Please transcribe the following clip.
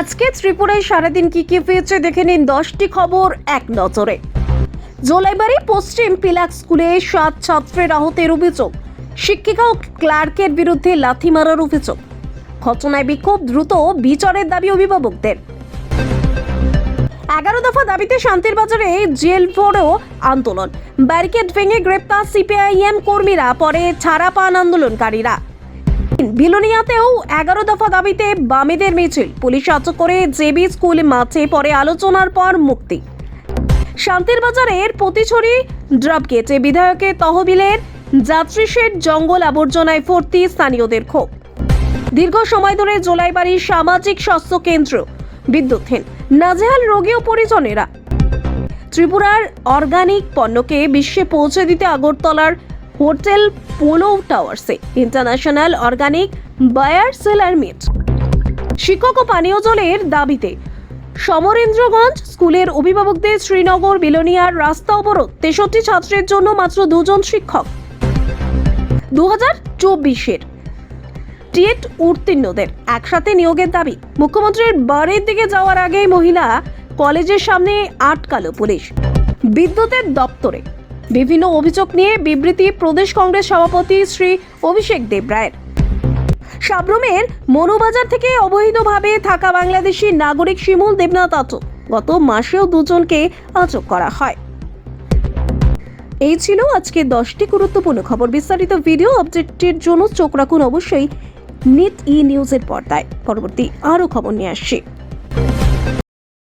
আজকে ত্রিপুরায় সারাদিন কি হয়েছে দেখে নিন 10টি খবর এক নজরে। জোলাইবাড়ি পশ্চিম পিলাক স্কুলে 7 ছাত্রের আহতের অভিযোগ, শিক্ষিকা ও ক্লার্কের বিরুদ্ধে লাথি মারার অভিযোগ। ঘটনায় বিক্ষোভ, দ্রুত বিচারের দাবি অভিভাবকদের। 11 দফা দাবিতে শান্তির বাজারে জেল ভরো আন্দোলন, ব্যারিকেড ভেঙে গ্রেপ্তার সিপিআইএম কর্মীরা, পরে ছাড়া পান আন্দোলনকারীরা। বিলোনিয়াতেও 11 দফা দাবিতে বামেদের মিছিল, পুলিশ আটক করে জেবি স্কুল মাঠে, পরে আলোচনার পর মুক্তি। শান্তির বাজারের পতিছড়ি ড্রপগেটে বিধায়কের তহবিলের যাত্রী শেড জঙ্গল আবর্জনায় ভর্তি, স্থানীয়দের ক্ষোভ। দীর্ঘ সময় ধরে জোলাইবাড়ির সামাজিক স্বাস্থ্য কেন্দ্র বিদ্যুৎহীন, নাজেহাল রোগী ও পরিজনেরা। ত্রিপুরার অর্গানিক পণ্যকে বিশ্বে পৌঁছে দিতে আগরতলার হোটেল পোলো টাওয়ার্সে international organic buyer seller meet. শিক্ষক ও পানীয় জলের দাবিতে সমরেন্দ্রগঞ্জ স্কুলের অভিভাবকদের শ্রীনগর বিলোনিয়ার রাস্তা অবরোধ, 63 ছাত্রের জন্য মাত্র 2 জন শিক্ষক। 2024-এর টেট উত্তীর্ণদের একসাথে নিয়োগের দাবি। মুখ্যমন্ত্রীর বাড়ির দিকে যাওয়ার আগেই মহিলা কলেজের সামনে আটকালো পুলিশ। বিদ্যুতের দপ্তরে বিভিন্ন অভিযোগ নিয়ে বিবৃতি প্রদেশ কংগ্রেস সভাপতি শ্রী অভিষেক দেব রায়ের। সাব্রমের মনুবাজার থেকে অবৈধভাবে থাকা বাংলাদেশি নাগরিক শিমুল দেবনাথ আটক, গত মাসেও 2 জনকে আটক করা হয়। এই ছিল আজকে 10টি গুরুত্বপূর্ণ খবর। বিস্তারিত ভিডিও আপডেটের জন্য চোখ রাখুন অবশ্যই নিট ই নিউজের পর্দায়। পরবর্তী আরও খবর নিয়ে আসছি।